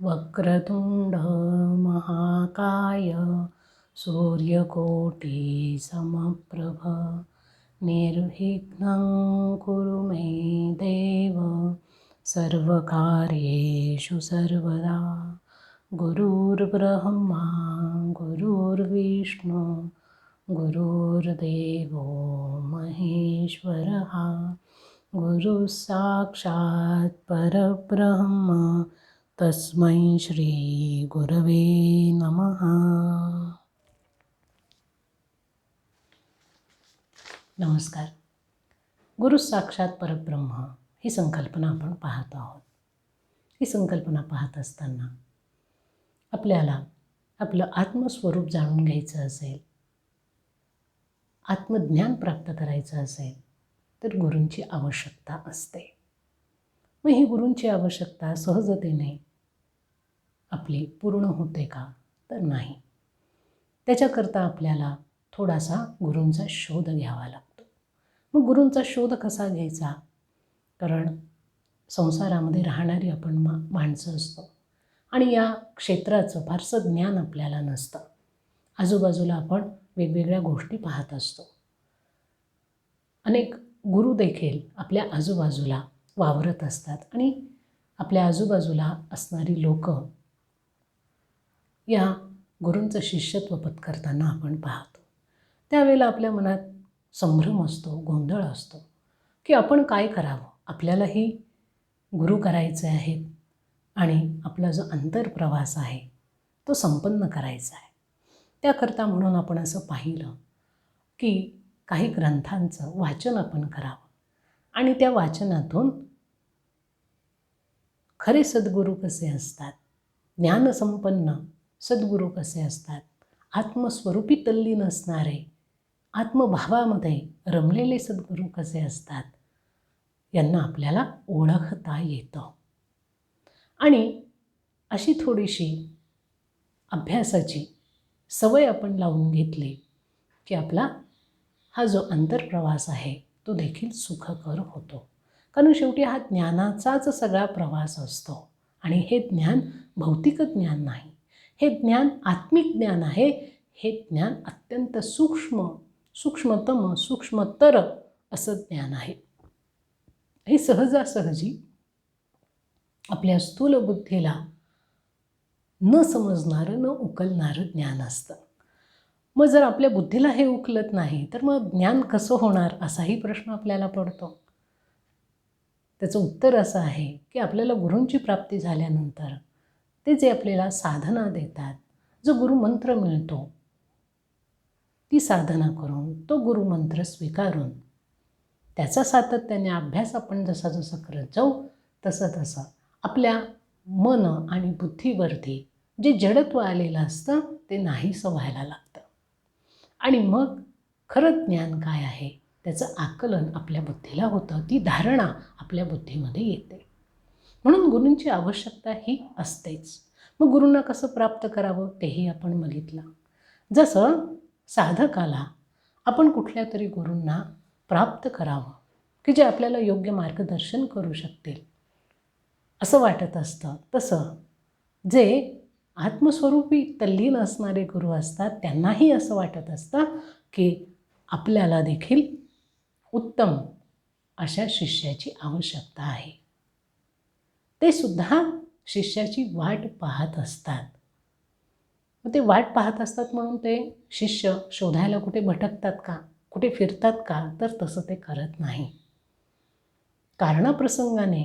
वक्रतुंड महाकाय सूर्यकोटि समप्रभ निर्विघ्नं कुरु मे देव सर्वकार्येषु सर्वदा। गुरुर्ब्रह्मा गुरुर्विष्णु गुरुर्देवो महेश्वरः गुरुः साक्षात् परब्रह्म तस्मै श्री गुरवे नमः। नमस्कार. गुरु साक्षात परब्रह्म ही संकल्पना आपण पाहत आहोत. ही संकल्पना पाहत असताना आपल्याला आपलं आत्मस्वरूप जाणून घ्यायचं असेल, आत्मज्ञान प्राप्त करायचं असेल तर गुरूंची आवश्यकता असते. मग ही गुरूंची आवश्यकता सहजतेने आपली पूर्ण होते का? तर नाही. त्याच्याकरता आपल्याला थोडासा गुरूंचा शोध घ्यावा लागतो. मग गुरूंचा शोध कसा घ्यायचा? कारण संसारामध्ये राहणारी आपण माणसं असतो आणि या क्षेत्राचं फारसं ज्ञान आपल्याला नसतं. आजूबाजूला आपण वेगवेगळ्या गोष्टी पाहत असतो. अनेक गुरु देखील आपल्या आजूबाजूला वावरत असतात आणि आपल्या आजूबाजूला असणारी लोक या गुरूंचं शिष्यत्व पत्करताना आपण पाहतो. त्यावेळेला आपल्या मनात संभ्रम असतो, गोंधळ असतो की आपण काय करावं. आपल्यालाही गुरु करायचे आहेत आणि आपला जो अंतरप्रवास आहे तो संपन्न करायचा आहे. त्याकरता म्हणून आपण असं पाहिलं की काही ग्रंथांचं वाचन आपण करावं आणि त्या वाचनातून खरे सद्गुरू कसे असतात, ज्ञानसंपन्न सद्गुरू कसे असतात, आत्मस्वरूपी तल्लीन असणारे, आत्मभावामध्ये रमलेले सद्गुरू कसे असतात, यांना आपल्याला ओळखता येतं. आणि अशी थोडीशी अभ्यासाची सवय आपण लावून घेतली की आपला हा जो अंतरप्रवास आहे तो देखील सुखकर होतो. कारण शेवटी हा ज्ञानाचाच सगळा प्रवास असतो आणि हे ज्ञान भौतिक ज्ञान नाही. हे ज्ञान आत्मिक ज्ञान आहे. हे ज्ञान अत्यंत सूक्ष्मतम सूक्ष्मतर असं ज्ञान आहे. हे सहजासहजी आपल्या स्थूल बुद्धीला न समजणारं न उकलणारं ज्ञान असतं. मग जर आपल्या बुद्धीला हे उकलत नाही तर मग ज्ञान कसं होणार असाही प्रश्न आपल्याला पडतो. त्याचं उत्तर असं आहे की आपल्याला गुरूंची प्राप्ती झाल्यानंतर ते जे आपल्याला साधना देतात, जो गुरुमंत्र मिळतो, ती साधना करून तो गुरुमंत्र स्वीकारून त्याचा सातत्याने अभ्यास आपण जसा करत जाऊ तसं आपल्या मन आणि बुद्धीवरती जे जडत्व आलेलं असतं ते नाहीसं व्हायला लागतं. आणि मग खरं ज्ञान काय आहे त्याचं आकलन आपल्या बुद्धीला होतं. ती धारणा आपल्या बुद्धीमध्ये येते. म्हणून गुरूंची आवश्यकता ही असतेच. मग गुरूंना कसं प्राप्त करावं तेही आपण बघितलं. जसं साधकाला आपण कुठल्या तरी गुरूंना प्राप्त करावं की जे आपल्याला योग्य मार्गदर्शन करू शकतील असं वाटत असतं, तसं जे आत्मस्वरूपी तल्लीन असणारे गुरु असतात त्यांनाही असं वाटत असतं की आपल्याला देखील उत्तम अशा शिष्याची आवश्यकता आहे. ते सुद्धा शिष्याची वाट पाहत असतात. मग ते वाट पाहत असतात म्हणून ते शिष्य शोधायला कुठे भटकतात का, कुठे फिरतात का? तर तसं ते करत नाही. कारणाप्रसंगाने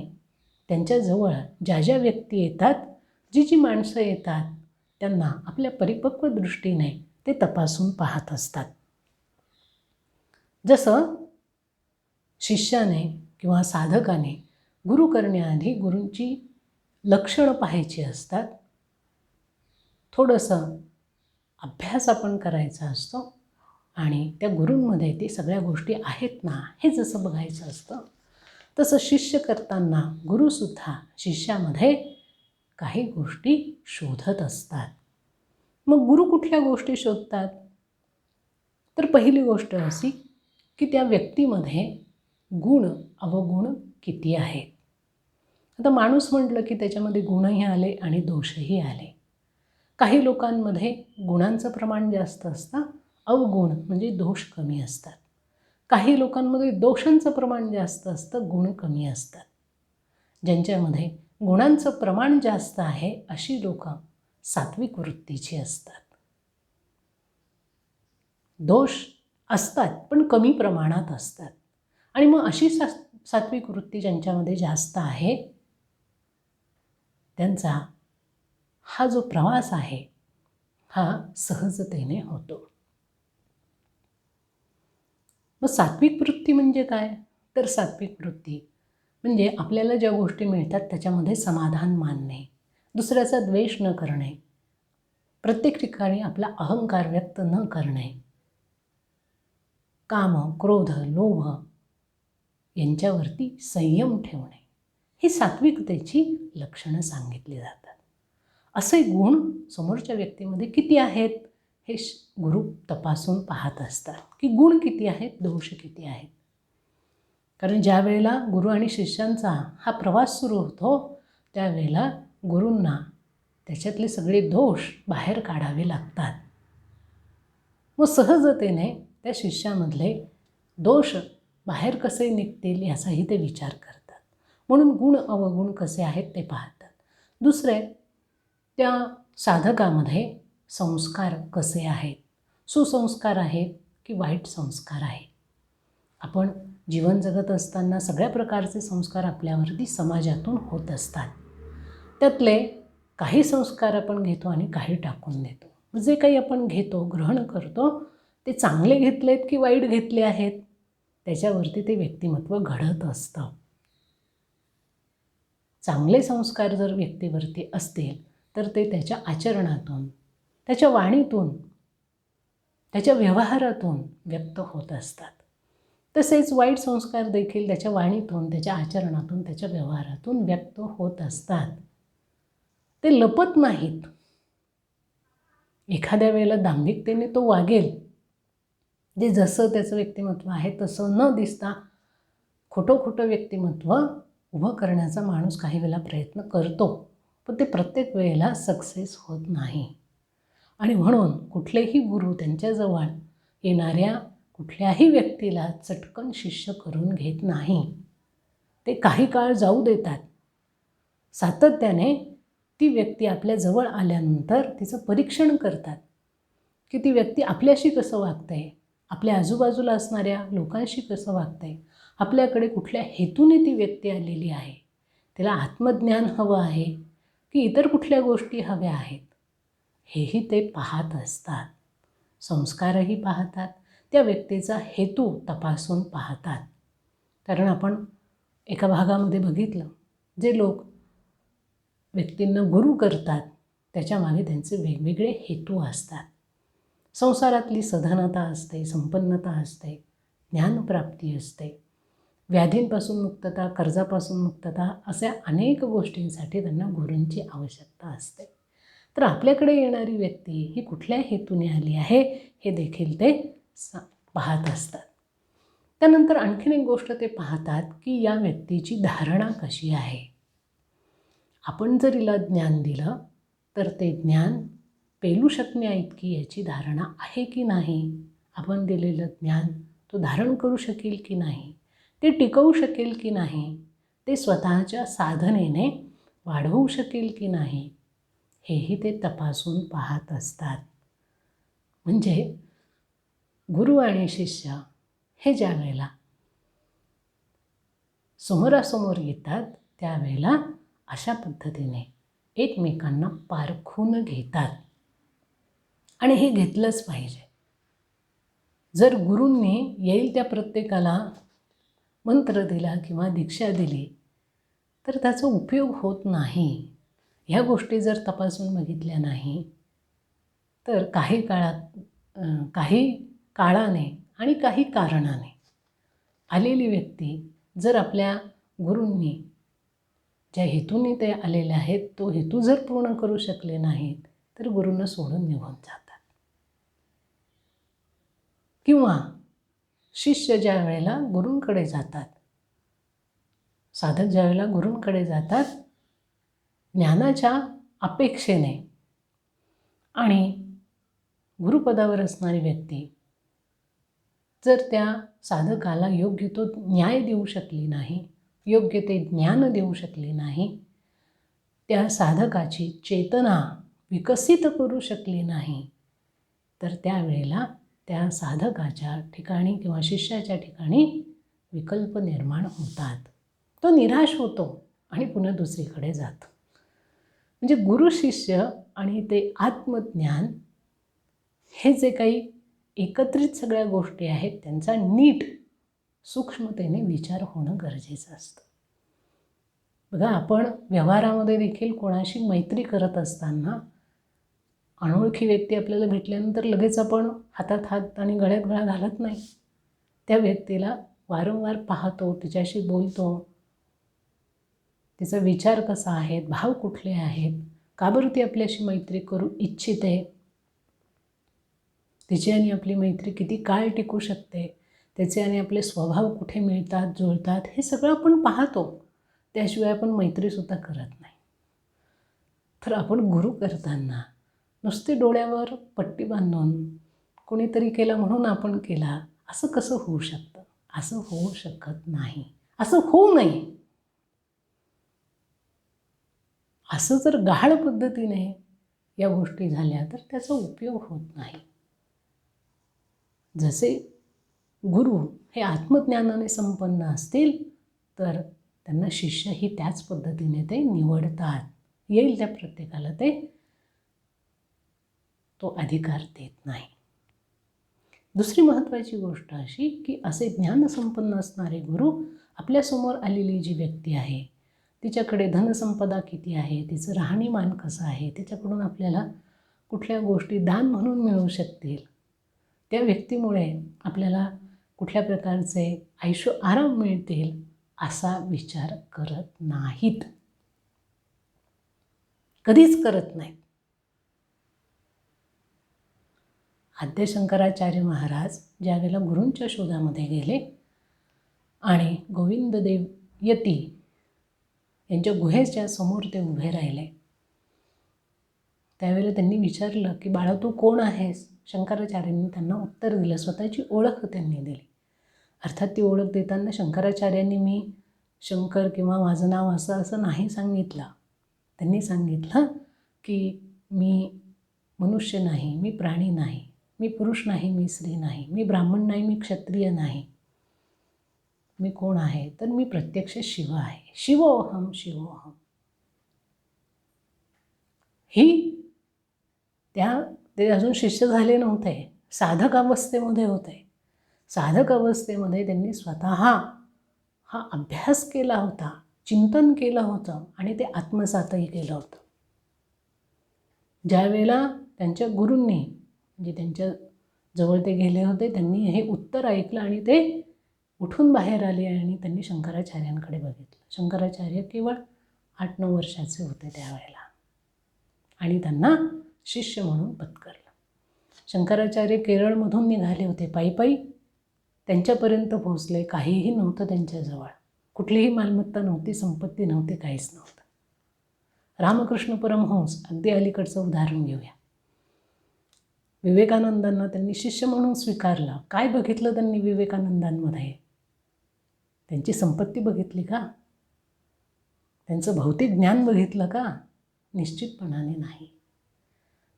त्यांच्याजवळ ज्या ज्या व्यक्ती येतात, जी माणसं येतात त्यांना आपल्या परिपक्व दृष्टीने ते तपासून पाहत असतात. जसं शिष्याने किंवा साधकाने गुरु करण्याआधी गुरूंची लक्षणं पाहायची असतात. थोडंसं अभ्यास आपण करायचा असतो आणि त्या गुरूंमध्ये ते सगळ्या गोष्टी आहेत ना हे जसं बघायचं असतं, तसं शिष्य करताना गुरुसुद्धा शिष्यामध्ये काही गोष्टी शोधत असतात. मग गुरु कुठल्या गोष्टी शोधतात? तर पहिली गोष्ट अशी की त्या व्यक्तीमध्ये गुण अवगुण किती आहेत. आता माणूस म्हटलं की त्याच्यामध्ये गुणही आले आणि दोषही आले. काही लोकांमध्ये गुणांचं प्रमाण जास्त असतं, अवगुण म्हणजे दोष कमी असतात. काही लोकांमध्ये दोषांचं प्रमाण जास्त असतं, गुण कमी असतात. ज्यांच्यामध्ये गुणांचं प्रमाण जास्त आहे अशी लोकं सात्विक वृत्तीची असतात. दोष असतात पण कमी प्रमाणात असतात. आणि मग अशी सात्विक वृत्ती ज्यांच्यामध्ये जास्त आहे त्यांचा हा जो प्रवास आहे हा सहजतेने होतो. मग सात्विक वृत्ती म्हणजे काय? तर सात्विक वृत्ती म्हणजे आपल्याला ज्या गोष्टी मिळतात त्याच्यामध्ये समाधान मानणे, दुसऱ्याचा द्वेष न करणे, प्रत्येक ठिकाणी आपला अहंकार व्यक्त न करणे, काम, क्रोध, लोभ यांच्यावरती संयम ठेवणे, ही सात्विकतेची लक्षणं सांगितली जातात. असे गुण समोरच्या व्यक्तीमध्ये किती आहेत हे गुरु तपासून पाहत असतात की गुण किती आहेत, दोष किती आहेत. कारण ज्या वेळेला गुरु आणि शिष्यांचा हा प्रवास सुरू होतो त्यावेळेला गुरूंना त्याच्यातले सगळे दोष बाहेर काढावे लागतात. मग सहजतेने त्या शिष्यामधले दोष बाहेर कसे निघतील याचाही ते विचार करतात. म्हणून गुण अवगुण कसे आहेत ते पाहतात. दुसरे, त्या साधकामध्ये संस्कार कसे आहेत, सुसंस्कार आहेत की वाईट संस्कार आहेत. आपण जीवन जगत असताना सगळ्या प्रकारचे संस्कार आपल्यावरती समाजातून होत असतात. त्यातले काही संस्कार आपण घेतो आणि काही टाकून देतो. जे काही आपण घेतो, ग्रहण करतो, ते चांगले घेतलेत की वाईट घेतले आहेत त्याच्यावरती ते व्यक्तिमत्व घडत असतं. चांगले संस्कार जर व्यक्तीवरती असतील तर ते त्याच्या आचरणातून, त्याच्या वाणीतून, त्याच्या व्यवहारातून व्यक्त होत असतात. तसेच वाईट संस्कार देखील त्याच्या वाणीतून, त्याच्या आचरणातून, त्याच्या व्यवहारातून व्यक्त होत असतात. ते लपत नाहीत. एखाद्या वेळेला दांभिकतेने तो वागेल, जे जसं त्याचं व्यक्तिमत्व आहे तसं न दिसता खोटं व्यक्तिमत्व उभं करण्याचा माणूस काही वेळेला प्रयत्न करतो, पण ते प्रत्येक वेळेला सक्सेस होत नाही. आणि म्हणून कुठलेही गुरु त्यांच्याजवळ येणाऱ्या कुठल्याही व्यक्तीला चटकन शिष्य करून घेत नाही. ते काही काळ जाऊ देतात. सातत्याने ती व्यक्ती आपल्याजवळ आल्यानंतर तिचं परीक्षण करतात की ती व्यक्ती आपल्याशी कसं वागते, आपल्या आजूबाजूला असणाऱ्या लोकांशी कसं वागते, आपल्याकडे कुठल्या हेतूने ती व्यक्ती आलेली आहे, तिला आत्मज्ञान हवं आहे की इतर कुठल्या गोष्टी हव्या आहेत, हेही ते पाहत असतात. संस्कारही पाहतात, त्या व्यक्तीचा हेतू तपासून पाहतात. कारण आपण एका भागामध्ये बघितलं, जे लोक व्यक्तींना गुरु करतात त्याच्यामागे त्यांचे वेगवेगळे हेतू असतात. संसारातली सधनता असते, संपन्नता असते, ज्ञानप्राप्ती असते, व्याधींपासून मुक्तता, कर्जापासून मुक्तता, अशा अनेक गोष्टींसाठी त्यांना गुरूंची आवश्यकता असते. तर आपल्याकडे येणारी व्यक्ती ही कुठल्या हेतूने आली आहे हे देखील ते पाहत असतात. त्यानंतर आणखीन एक गोष्ट ते पाहतात की या व्यक्तीची धारणा कशी आहे. आपण जर हिला ज्ञान दिलं तर ते ज्ञान पेलू शकण्याइतकी याची धारणा आहे की नाही, आपण दिलेलं ज्ञान तो धारण करू शकेल की नाही, ते टिकवू शकेल की नाही, ते स्वतःच्या साधनेने वाढवू शकेल की नाही, हेही ते तपासून पाहत असतात. म्हणजे गुरु आणि शिष्य हे ज्या वेळेला समोरासमोर येतात त्यावेळेला अशा पद्धतीने एकमेकांना पारखून घेतात. आणि हे घेतलंच पाहिजे. जर गुरूंनी येईल त्या प्रत्येकाला मंत्र दिला किंवा दीक्षा दिली तर त्याचा उपयोग होत नाही. ह्या गोष्टी जर तपासून बघितल्या नाही तर काही काळाने आणि काही कारणाने आलेली व्यक्ती जर आपल्या गुरूंनी ज्या हेतूने ते आलेले आहेत तो हेतू जर पूर्ण करू शकले नाहीत तर गुरूंना सोडून निघून जातात. किंवा शिष्य ज्या वेळेला गुरूंकडे जातात, साधक ज्यावेळेला गुरूंकडे जातात ज्ञानाच्या अपेक्षेने, आणि गुरुपदावर असणारी व्यक्ती जर त्या साधकाला योग्य तो न्याय देऊ शकली नाही, योग्य ते ज्ञान देऊ शकली नाही, त्या साधकाची चेतना विकसित करू शकली नाही, तर त्यावेळेला त्या साधकाच्या ठिकाणी किंवा शिष्याच्या ठिकाणी विकल्प निर्माण होतात. तो निराश होतो आणि पुन्हा दुसरीकडे जातो. म्हणजे गुरु शिष्य आणि ते आत्मज्ञान हे जे काही एकत्रित सगळ्या गोष्टी आहेत त्यांचा नीट सूक्ष्मतेने विचार होणं गरजेचं असतं. बघा, आपण व्यवहारामध्ये देखील कोणाशी मैत्री करत असताना अनोळखी व्यक्ती आपल्याला भेटल्यानंतर लगेच आपण हातात हात आणि गळ्यात गळा घालत नाही. त्या व्यक्तीला वारंवार पाहतो, तिच्याशी बोलतो, तिचा विचार कसा आहे, भाव कुठले आहेत, का बरं ती आपल्याशी मैत्री करू इच्छिते, तिची आणि आपली मैत्री किती काळ टिकू शकते, त्याचे आणि आपले स्वभाव कुठे मिळतात जुळतात, हे सगळं आपण पाहतो. त्याशिवाय आपण मैत्रीसुद्धा करत नाही. तर आपण गुरु करताना नुसते डोळ्यावर पट्टी बांधून कोणीतरी केला म्हणून आपण केला असं कसं होऊ शकतं? असं होऊ शकत नाही. असं होऊ नये. असं जर गहाळ पद्धतीने या गोष्टी झाल्या तर त्याचा उपयोग होत नाही. जसे गुरु हे आत्मज्ञानाने संपन्न असतील तर त्यांना शिष्यही त्याच पद्धतीने ते निवडतात. येईल त्या प्रत्येकाला ते तो अधिकार देत नाही. दुसरी महत्त्वाची गोष्ट अशी की असे ज्ञानसंपन्न असणारे गुरु आपल्यासमोर आलेली जी व्यक्ती आहे तिच्याकडे धनसंपदा किती आहे, तिचं राहणीमान कसं आहे, तिच्याकडून आपल्याला कुठल्या गोष्टी दान म्हणून मिळू शकतील, त्या व्यक्तीमुळे आपल्याला कुठल्या प्रकारचे आयुष्य आराम मिळतील असा विचार करत नाहीत. कधीच करत नाहीत. आद्य शंकराचार्य महाराज ज्यावेळेला गुरूंच्या शोधामध्ये गेले आणि गोविंददेव यती यांच्या गुहेच्या समोर ते उभे राहिले, त्यावेळेला त्यांनी विचारलं की बाळा तू कोण आहेस? शंकराचार्यांनी त्यांना उत्तर दिलं, स्वतःची ओळख त्यांनी दिली. अर्थात ती ओळख देताना शंकराचार्यांनी मी शंकर किंवा माझं नाव असं नाही सांगितलं. त्यांनी सांगितलं की मी मनुष्य नाही, मी प्राणी नाही, मी पुरुष नाही, मी स्त्री नाही, मी ब्राह्मण नाही, मी क्षत्रिय नाही. मी कोण आहे? तर मी प्रत्यक्ष शिव आहे. शिवोहम शिवोहम. ही ते अजून शिष्य झाले नव्हते, साधक अवस्थेमध्ये होते. साधक अवस्थेमध्ये त्यांनी स्वतः हा अभ्यास केला होता, चिंतन केलं होतं आणि ते आत्मसातही केलं होतं. ज्यावेळेला त्यांच्या गुरूंनी म्हणजे त्यांच्या जवळ ते गेले होते त्यांनी हे उत्तर ऐकलं आणि ते उठून बाहेर आले आणि त्यांनी शंकराचार्यांकडे बघितलं. शंकराचार्य केवळ 8-9 वर्षाचे होते त्यावेळेला आणि त्यांना शिष्य म्हणून पत्करलं. शंकराचार्य केरळमधून निघाले होते, पायी पायी त्यांच्यापर्यंत पोहोचले. काहीही नव्हतं त्यांच्याजवळ, कुठलीही मालमत्ता नव्हती, संपत्ती नव्हती, काहीच नव्हतं. रामकृष्ण परमहंस अगदी अलीकडचं उदाहरण घेऊया. विवेकानंदांना त्यांनी शिष्य म्हणून स्वीकारलं. काय बघितलं त्यांनी विवेकानंदांमध्ये? त्यांची संपत्ती बघितली का? त्यांचं भौतिक ज्ञान बघितलं का? निश्चितपणाने नाही.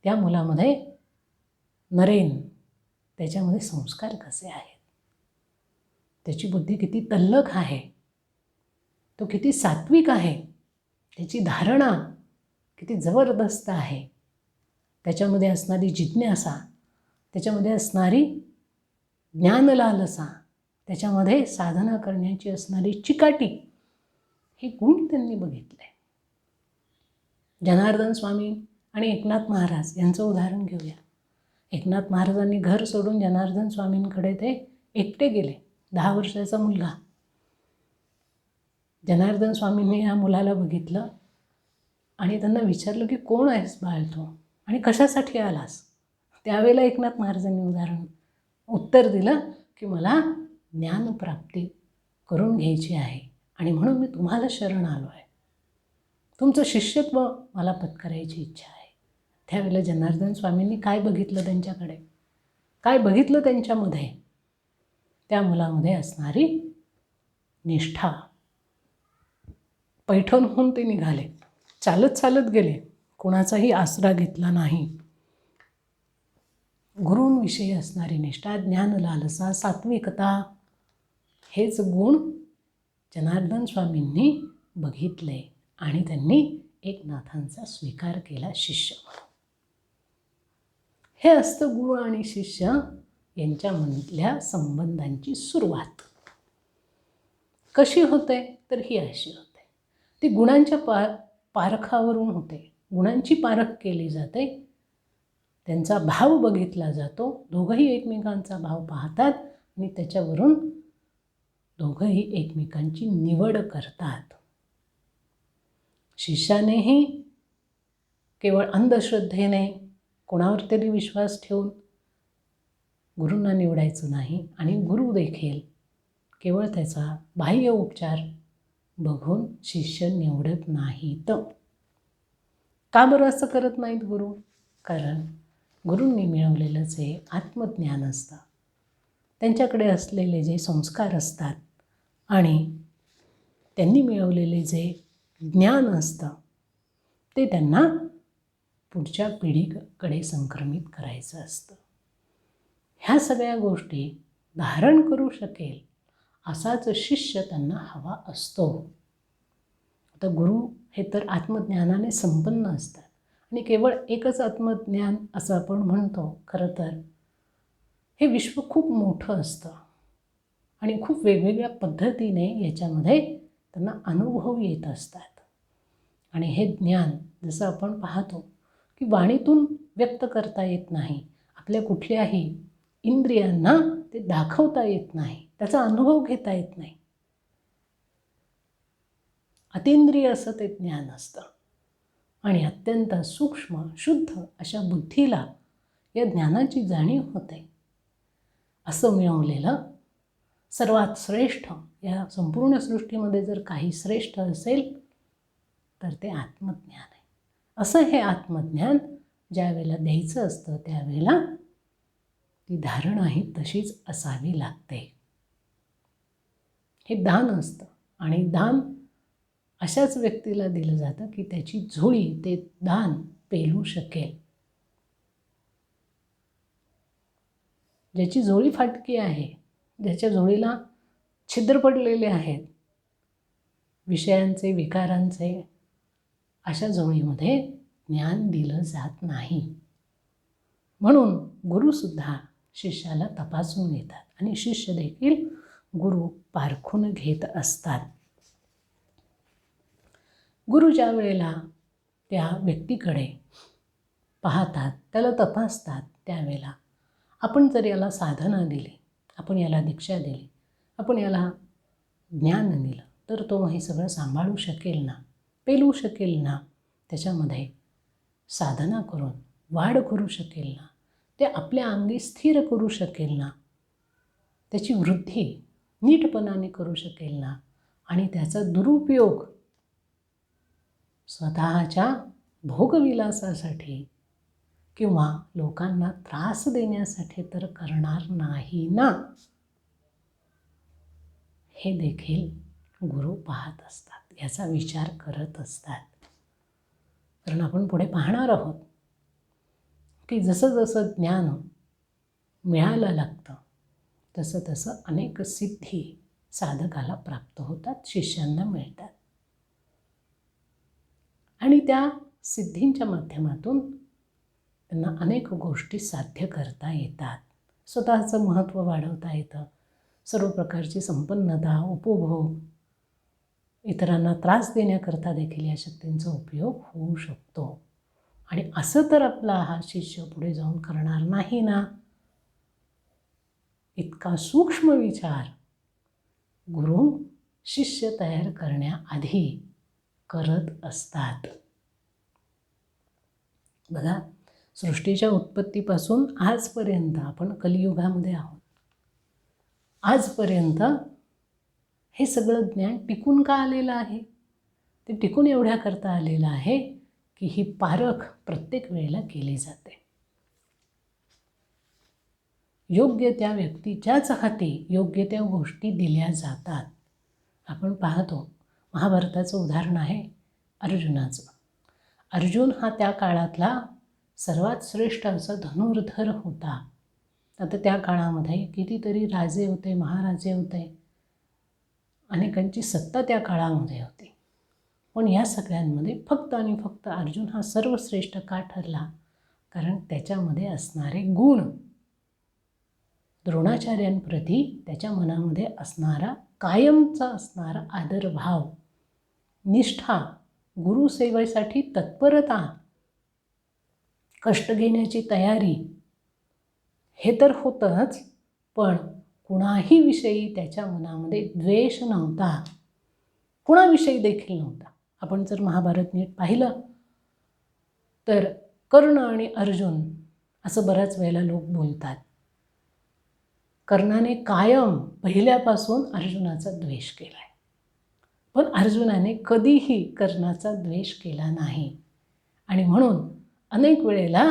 त्या मुलामध्ये नरेन, त्याच्यामध्ये संस्कार कसे आहेत, त्याची बुद्धी किती तल्लख आहे, तो किती सात्विक आहे, त्याची धारणा किती जबरदस्त आहे, त्याच्यामध्ये असणारी जिज्ञासा, त्याच्यामध्ये असणारी ज्ञानलालसा, त्याच्यामध्ये साधना करण्याची असणारी चिकाटी, हे गुण त्यांनी बघितले. जनार्दन स्वामी आणि एकनाथ महाराज यांचं उदाहरण घेऊया. एकनाथ महाराजांनी घर सोडून जनार्दन स्वामींकडे ते एकटे गेले. 10 वर्षाचा मुलगा. जनार्दन स्वामींनी या मुलाला बघितलं आणि त्यांना विचारलं की कोण आहेस बाळ तू आणि कशासाठी आलास? त्यावेळेला एकनाथ महाराजांनी उत्तर दिलं की मला ज्ञानप्राप्ती करून घ्यायची आहे आणि म्हणून मी तुम्हाला शरण आलो आहे. तुमचं शिष्यत्व मला पत्करायची इच्छा आहे. त्यावेळेला जनार्दन स्वामींनी काय बघितलं त्यांच्याकडे, काय बघितलं त्यांच्यामध्ये? त्या मुलामध्ये असणारी निष्ठा. पैठणहून ते निघाले, चालत चालत गेले, कोणाचाही आसरा घेतला नाही. गुरूंविषयी असणारी निष्ठा, ज्ञान लालसा, सात्विकता, हेच गुण जनार्दन स्वामींनी बघितले आणि त्यांनी एकनाथांचा स्वीकार केला शिष्य म्हणून. हे असतं गुरु आणि शिष्य यांच्यामधल्या संबंधांची सुरुवात. कशी होते तर ही अशी होते, ती गुणांच्या पारखावरून होते. गुणांची पारख केली जाते, त्यांचा भाव बघितला जातो, दोघंही एकमेकांचा भाव पाहतात आणि त्याच्यावरून दोघंही एकमेकांची निवड करतात. शिष्यानेही केवळ अंधश्रद्धेने कोणावर तरी विश्वास ठेवून गुरूंना निवडायचं नाही आणि गुरु देखील केवळ त्याचा बाह्य उपचार बघून शिष्य निवडत नाहीत. का बरं असं करत नाहीत गुरु? कारण गुरूंनी मिळवलेलं जे आत्मज्ञान असतं, त्यांच्याकडे असलेले जे संस्कार असतात आणि त्यांनी मिळवलेले जे ज्ञान असतं ते त्यांना पुढच्या पिढीकडे संक्रमित करायचं असतं. ह्या सगळ्या गोष्टी धारण करू शकेल असाच शिष्य त्यांना हवा असतो. आता गुरु हे तर आत्मज्ञानाने संपन्न असतात आणि केवळ एकच आत्मज्ञान असं आपण म्हणतो. खरं तर हे विश्व खूप मोठं असतं आणि खूप वेगवेगळ्या पद्धतीने याच्यामध्ये त्यांना अनुभव येत असतात. आणि हे ज्ञान जसं आपण पाहतो की वाणीतून व्यक्त करता येत नाही, आपल्या कुठल्याही इंद्रियांना ते दाखवता येत नाही, त्याचा अनुभव घेता येत नाही. अतींद्रिय असं ते ज्ञान असतं आणि अत्यंत सूक्ष्म शुद्ध अशा बुद्धीला या ज्ञानाची जाणीव होते. असं मिळवलेलं सर्वात श्रेष्ठ, या संपूर्ण सृष्टीमध्ये जर काही श्रेष्ठ असेल तर ते आत्मज्ञान आहे. असं हे आत्मज्ञान ज्या वेळेला द्यायचं असतं त्यावेळेला ती धारणाही तशीच असावी लागते. हे दान असतं आणि दान अशाच व्यक्तीला दिलं जातं की त्याची झोळी ते दान पेलू शकेल. ज्याची झोळी फाटकी आहे, ज्याच्या झोळीला छिद्र पडलेले आहेत विषयांचे, विकारांचे, अशा झोळीमध्ये ज्ञान दिलं जात नाही. म्हणून गुरुसुद्धा शिष्याला तपासून घेतात आणि शिष्य देखील गुरु पारखून घेत असतात. गुरु ज्या वेळेला त्या व्यक्तीकडे पाहतात, त्याला तपासतात, त्यावेळेला आपण जर याला साधना दिली, आपण याला दीक्षा दिली, आपण याला ज्ञान दिलं तर तो हे सगळं सांभाळू शकेल ना, पेलू शकेल ना, त्याच्यामध्ये साधना करून वाढ करू शकेल ना, ते आपल्या अंगी स्थिर करू शकेल ना, त्याची वृद्धी नीटपणाने करू शकेल ना आणि त्याचा दुरुपयोग स्वतःच्या भोगविलासासाठी किंवा लोकांना त्रास देण्यासाठी तर करणार नाही ना, हे देखील गुरु पाहत असतात, याचा विचार करत असतात. कारण आपण पुढे पाहणार आहोत की जसं जसं ज्ञान मिळायला लागतं तसं तसं अनेक सिद्धी साधकाला प्राप्त होतात, शिष्यांना मिळतात आणि त्या सिद्धींच्या माध्यमातून त्यांना अनेक गोष्टी साध्य करता येतात. स्वतःचं महत्त्व वाढवता येतं, सर्व प्रकारची संपन्नता, उपभोग, इतरांना त्रास देण्याकरता देखील या शक्तींचा उपयोग होऊ शकतो. आणि असं तर आपला हा शिष्य पुढे जाऊन करणार नाही ना. इतका सूक्ष्म विचार गुरु शिष्य तयार करण्याआधी करत असतात. बघा, सृष्टीच्या उत्पत्तीपासून आजपर्यंत आपण कलियुगामध्ये आहोत. आजपर्यंत हे सगळं ज्ञान टिकून का आलेलं आहे? ते टिकून एवढ्याकरता आलेलं आहे की ही पारख प्रत्येक वेळेला केली जाते. योग्य त्या व्यक्तीच्याच हाती योग्य त्या गोष्टी दिल्या जातात. आपण पाहतो, महाभारताचं उदाहरण आहे अर्जुनाचं. अर्जुन हा त्या काळातला सर्वात श्रेष्ठ असा धनुर्धर होता. आता त्या काळामध्ये कितीतरी राजे होते, महाराजे होते, अनेकांची सत्ता त्या काळामध्ये होती. पण या सगळ्यांमध्ये फक्त आणि फक्त अर्जुन हा सर्वश्रेष्ठ का ठरला? कारण त्याच्यामध्ये असणारे गुण, द्रोणाचार्यांप्रती त्याच्या मनामध्ये असणारा कायमचा असणारा आदरभाव, निष्ठा, गुरुसेवेसाठी तत्परता, कष्ट घेण्याची तयारी, हे तर होतंच, पण कुणाही विषयी त्याच्या मनामध्ये द्वेष नव्हता, कुणाविषयी देखील नव्हता. आपण जर महाभारत नीट पाहिलं तर कर्ण आणि अर्जुन असं बऱ्याच वेळेला लोक बोलतात. कर्णाने कायम पहिल्यापासून अर्जुनाचा द्वेष केला आहे, पण अर्जुनाने कधीही कर्णाचा द्वेष केला नाही. आणि म्हणून अनेक वेळेला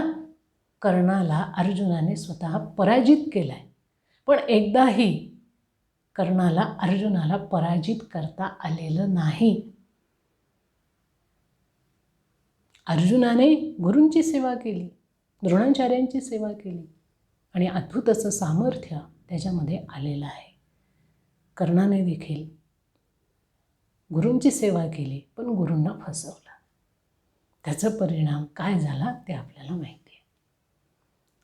कर्णाला अर्जुनाने स्वतः पराजित केला आहे, पण एकदाही कर्णाला अर्जुनाला पराजित करता आलेलं नाही. अर्जुनाने गुरूंची सेवा केली, द्रोणाचार्यांची सेवा केली आणि अद्भुत असं सामर्थ्य त्याच्यामध्ये आलेलं आहे. कर्णाने देखील गुरूंची सेवा केली, पण गुरूंना फसवलं. त्याचा परिणाम काय झाला ते आपल्याला माहिती आहे.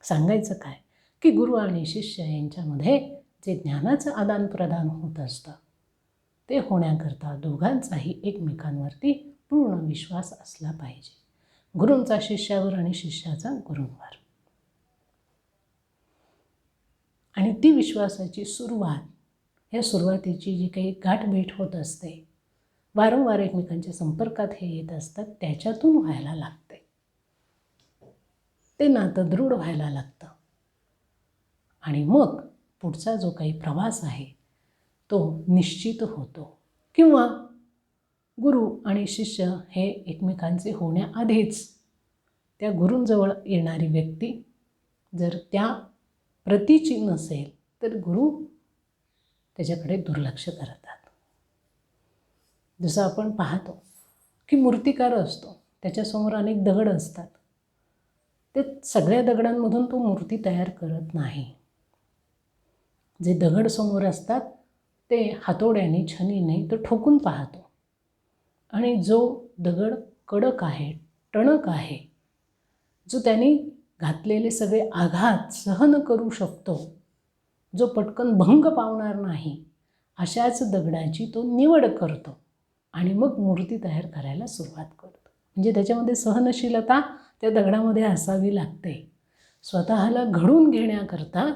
सांगायचं काय की गुरु आणि शिष्य यांच्यामध्ये जे ज्ञानाचं आदानप्रदान होत असतं, ते होण्याकरता दोघांचाही एकमेकांवरती पूर्ण विश्वास असला पाहिजे. गुरूंचा शिष्यावर आणि शिष्याचा गुरूंवर. आणि ती विश्वासाची सुरुवात, या सुरुवातीची जी काही गाठभेट होत असते, वारंवार एकमेकांच्या संपर्कात हे येत असतात, त्याच्यातून व्हायला लागते. ते नातं दृढ व्हायला लागतं आणि मग पुढचा जो काही प्रवास आहे तो निश्चित होतो. किंवा गुरु आणि शिष्य हे एकमेकांचे होण्याआधीच त्या गुरूंजवळ येणारी व्यक्ती जर त्या प्रतीची नसेल तर गुरु त्याच्याकडे दुर्लक्ष करतात. जसं आपण पाहतो की मूर्तिकार असतो, त्याच्यासमोर अनेक दगड असतात, ते सगळ्या दगडांमधून तो मूर्ती तयार करत नाही. जे दगड समोर असतात ते हातोड्याने, छनीने तो ठोकून पाहतो आणि जो दगड कडक आहे, टणक आहे, जो त्याने घातलेले सगळे आघात सहन करू शकतो, जो पटकन भंग पावणार नाही, अशाच दगडाची तो निवड करतो आणि मग मूर्ती तयार करायला सुरुवात करतो. म्हणजे त्याच्यामध्ये सहनशीलता त्या दगडामध्ये असावी लागते. स्वतःला घडवून घेण्याकरता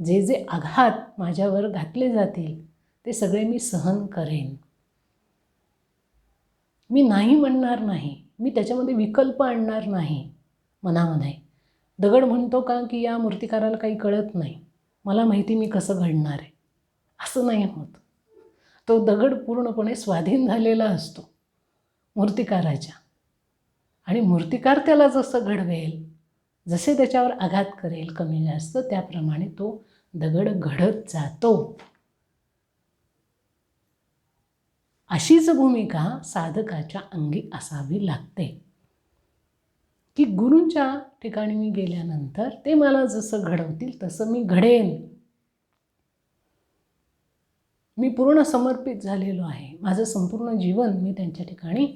जे जे आघात माझ्यावर घातले जातील ते सगळे मी सहन करेन. मी नाही म्हणणार नाही, मी त्याच्यामध्ये विकल्प आणणार नाही मनामध्ये. दगड म्हणतो का की या मूर्तिकाराला काही कळत नाही, मला माहिती मी कसं घडणार आहे, असं नाही होत. तो दगड पूर्णपणे स्वाधीन झालेला असतो मूर्तिकाराच्या आणि मूर्तिकार त्याला जसं घडवेल, जसे त्याच्यावर आघात करेल कमी जास्त, त्याप्रमाणे तो दगड घडत जातो. अशीच भूमिका साधकाच्या अंगी असावी लागते की गुरूंच्या ठिकाणी मी गेल्यानंतर ते मला जसं घडवतील तसं मी घडेन. मी पूर्ण समर्पित झालेलो आहे, माझं संपूर्ण जीवन मी त्यांच्या ठिकाणी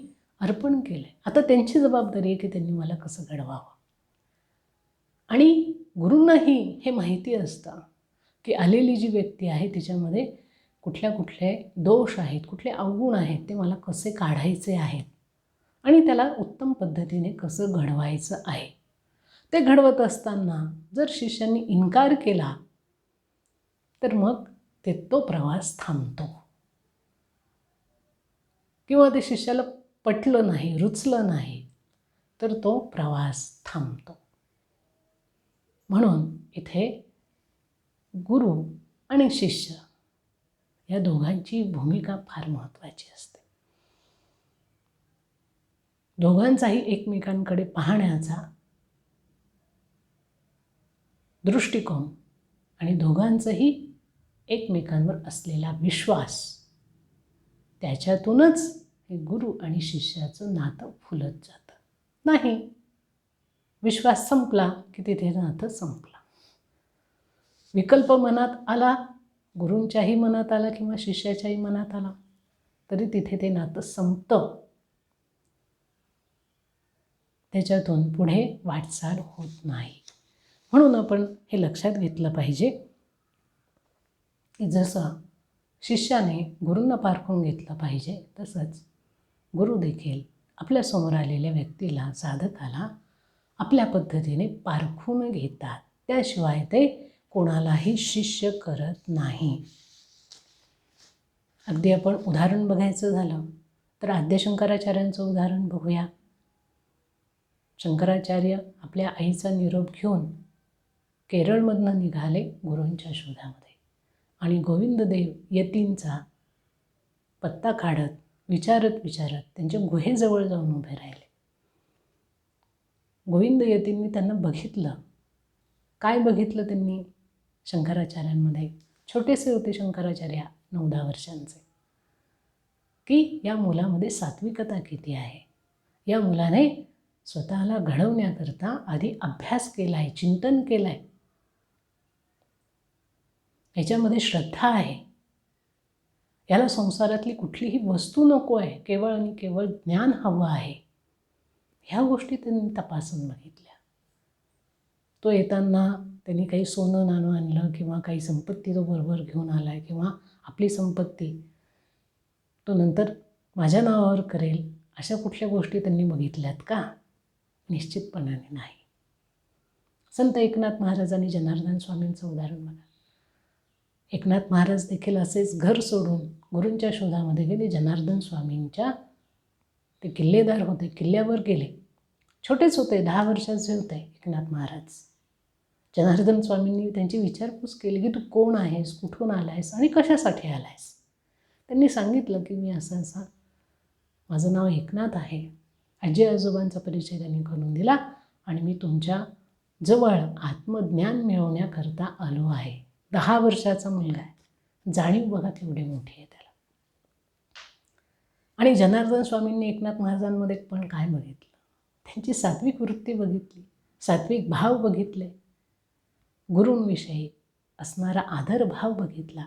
अर्पण केलं आहे. आता त्यांची जबाबदारी आहे की त्यांनी मला कसं घडवावं. आणि गुरूंनाही हे माहिती असतं की आलेली जी व्यक्ती आहे तिच्यामध्ये कुठल्या कुठले दोष आहेत, कुठले अवगुण आहेत, ते मला कसे काढायचे आहेत आणि त्याला उत्तम पद्धतीने कसं घडवायचं आहे. ते घडवत असताना जर शिष्यांनी इन्कार केला तर मग तो प्रवास थांबतो. किंवा ते शिष्याला पटलं नाही, रुचलं नाही, तर तो प्रवास थांबतो. म्हणून इथे गुरु आणि शिष्य या दोघांची भूमिका फार महत्त्वाची असते. दोघांचाही एकमेकांकडे पाहण्याचा दृष्टिकोन आणि दोघांचंही एकमेकांवर असलेला विश्वास, त्याच्यातूनच हे गुरु आणि शिष्याचं नातं फुलत जातं. नाही, विश्वास संपला की तिथे नातं संपलं. विकल्प मनात आला, गुरूंच्याही मनात आला किंवा शिष्याच्याही मनात आला, तरी तिथे ते नातं संपतं. त्याच्यातून पुढे वाटचाल होत नाही. म्हणून आपण हे लक्षात घेतलं पाहिजे की जसं शिष्याने गुरूंना पारखून घेतलं पाहिजे, तसंच गुरु देखील आपल्यासमोर आलेल्या व्यक्तीला, साधकाला आपल्या पद्धतीने पारखून घेतात. त्याशिवाय ते कोणालाही शिष्य करत नाही. अगदी आपण उदाहरण बघायचं झालं तर आद्य शंकराचार्यांचं उदाहरण बघूया. शंकराचार्य आपल्या आईचा निरोप घेऊन केरळमधनं निघाले गुरूंच्या शोधामध्ये आणि गोविंददेव यतींचा पत्ता काढत विचारत त्यांच्या गुहेजवळ जाऊन उभे राहिले. गोविंद यतींनी त्यांना बघितलं. काय बघितलं त्यांनी? शंकराचार्यांमध्ये छोटेसे होते शंकराचार्य, 9-10 वर्षांचे, की या मुलामध्ये सात्विकता किती आहे. या मुलाने स्वतःला घडवण्याकरता आधी अभ्यास केला आहे, चिंतन केलं आहे, याच्यामध्ये श्रद्धा आहे, याला संसारातली कुठलीही वस्तू नको आहे, केवळ आणि केवळ ज्ञान हवं आहे. ह्या गोष्टी त्यांनी तपासून बघितल्या. तो येताना त्यांनी काही सोनं नाणं आणलं किंवा काही संपत्ती तो बरोबर घेऊन आला आहे किंवा आपली संपत्ती तो नंतर माझ्या नावावर करेल, अशा कुठल्या गोष्टी त्यांनी बघितल्यात का? निश्चितपणाने नाही. संत एकनाथ महाराजांनी जनार्दन स्वामींचं उदाहरण बघा. एकनाथ महाराज देखील असेच घर सोडून गुरूंच्या शोधामध्ये गेले. जनार्दन स्वामींच्या ते किल्लेदार होते, किल्ल्यावर गेले. छोटेच होते, 10 वर्षाचे होते एकनाथ महाराज. जनार्दन स्वामींनी त्यांची विचारपूस केली की तू कोण आहेस, कुठून आला आहेस आणि कशासाठी आला आहेस. त्यांनी सांगितलं की मी असं माझं नाव एकनाथ आहे. आजी आजोबांचा परिचय त्यांनी करून दिला आणि मी तुमच्या जवळ आत्मज्ञान मिळवण्याकरता आलो आहे. 10 वर्षाचा मुलगा आहे. जाणीव बघा केवढी मोठी आहे त्याला. आणि जनार्दन स्वामींनी एकनाथ महाराजांमध्ये पण काय बघितलं? त्यांची सात्विक वृत्ती बघितली, सात्विक भाव बघितले, गुरूंविषयी असणारा आदरभाव बघितला,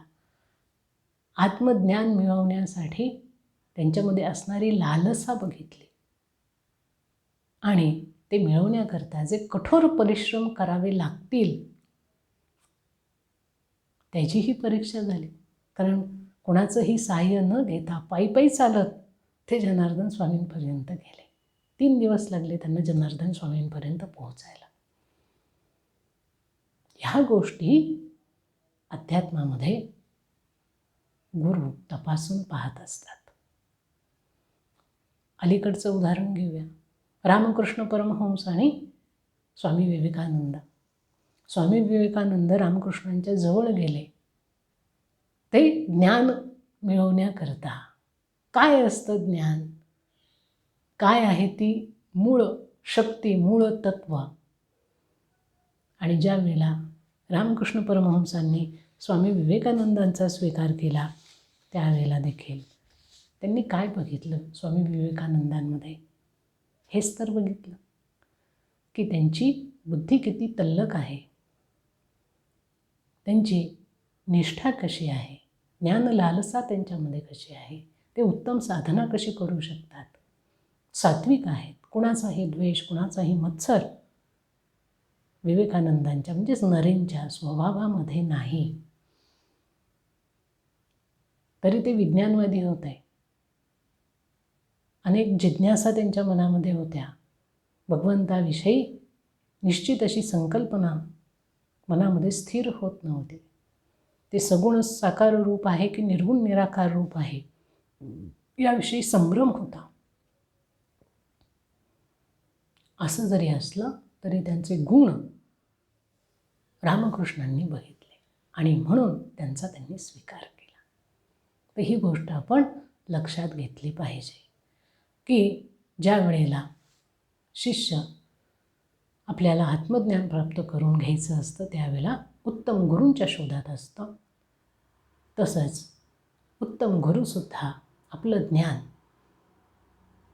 आत्मज्ञान मिळवण्यासाठी त्यांच्यामध्ये असणारी लालसा बघितली आणि ते मिळवण्याकरता जे कठोर परिश्रम करावे लागतील त्याचीही परीक्षा झाली. कारण कोणाचंही सहाय्य न घेता पायी चालत ते जनार्दन स्वामींपर्यंत गेले. 3 दिवस लागले त्यांना जनार्दन स्वामींपर्यंत पोहोचायला. ह्या गोष्टी अध्यात्मामध्ये गुरु तपासून पाहत असतात. अलीकडचं उदाहरण घेऊया. रामकृष्ण परमहंस आणि स्वामी विवेकानंद. स्वामी विवेकानंद रामकृष्णांच्या जवळ गेले ते ज्ञान मिळवण्याकरता. काय असतं ज्ञान? काय आहे ती मूळ शक्ती, मूळ तत्व? आणि ज्या वेळेला रामकृष्ण परमहंसांनी स्वामी विवेकानंदांचा स्वीकार केला त्यावेळेला देखील त्यांनी काय बघितलं स्वामी विवेकानंदांमध्ये? हेच तर बघितलं की त्यांची बुद्धी किती तल्लख आहे, त्यांची निष्ठा कशी आहे, ज्ञान लालसा त्यांच्यामध्ये कशी आहे, ते उत्तम साधना कशी करू शकतात, सात्विक आहेत, कुणाचाही द्वेष, कुणाचाही मत्सर विवेकानंदांच्या म्हणजेच नरेंच्या स्वभावामध्ये नाही. तरी ते विज्ञानवादी होते. अनेक जिज्ञासा त्यांच्या मनामध्ये होत्या. भगवंताविषयी निश्चित अशी संकल्पना मनामध्ये स्थिर होत नव्हती. ते सगुण साकार रूप आहे की निर्गुण निराकार रूप आहे याविषयी संभ्रम होता. असं जरी असलं तरी त्यांचे गुण रामकृष्णांनी बघितले आणि म्हणून त्यांचा त्यांनी स्वीकार केला. तर ही गोष्ट आपण लक्षात घेतली पाहिजे की ज्या वेळेला शिष्य आपल्याला आत्मज्ञान प्राप्त करून घ्यायचं असतं त्यावेळेला उत्तम गुरूंच्या शोधात असतं. तसंच उत्तम गुरुसुद्धा आपलं ज्ञान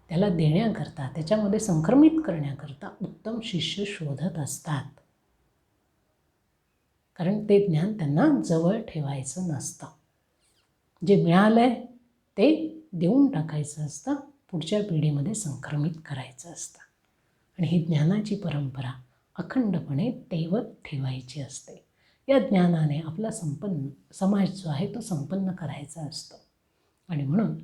त्याला देण्याकरता, त्याच्यामध्ये संक्रमित करण्याकरता उत्तम शिष्य शोधत असतात. कारण ते ज्ञान त्यांना जवळ ठेवायचं नसतं. जे मिळालं आहे ते देऊन टाकायचं असतं, पुढच्या पिढीमध्ये संक्रमित करायचं असतं. आणि ही ज्ञानाची परंपरा अखंडपणे तेवत ठेवायची असते. या ज्ञानाने आपला समाज जो आहे तो संपन्न करायचा असतो. आणि म्हणून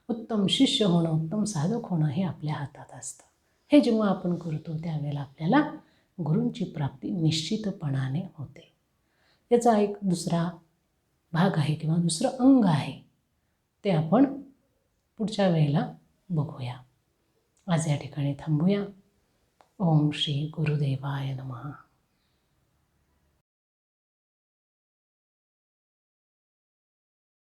उत्तम शिष्य होणं, उत्तम साधक होणं हे आपल्या हातात असतं. हे जेव्हा आपण करतो त्यावेळेला आपल्याला गुरूंची प्राप्ती निश्चितपणाने होते. याचा एक दुसरा भाग आहे किंवा दुसरं अंग आहे, ते आपण पुढच्या वेळेला बघूया. आज या ठिकाणी थांबूया. ओम श्री गुरुदेवाय नमः.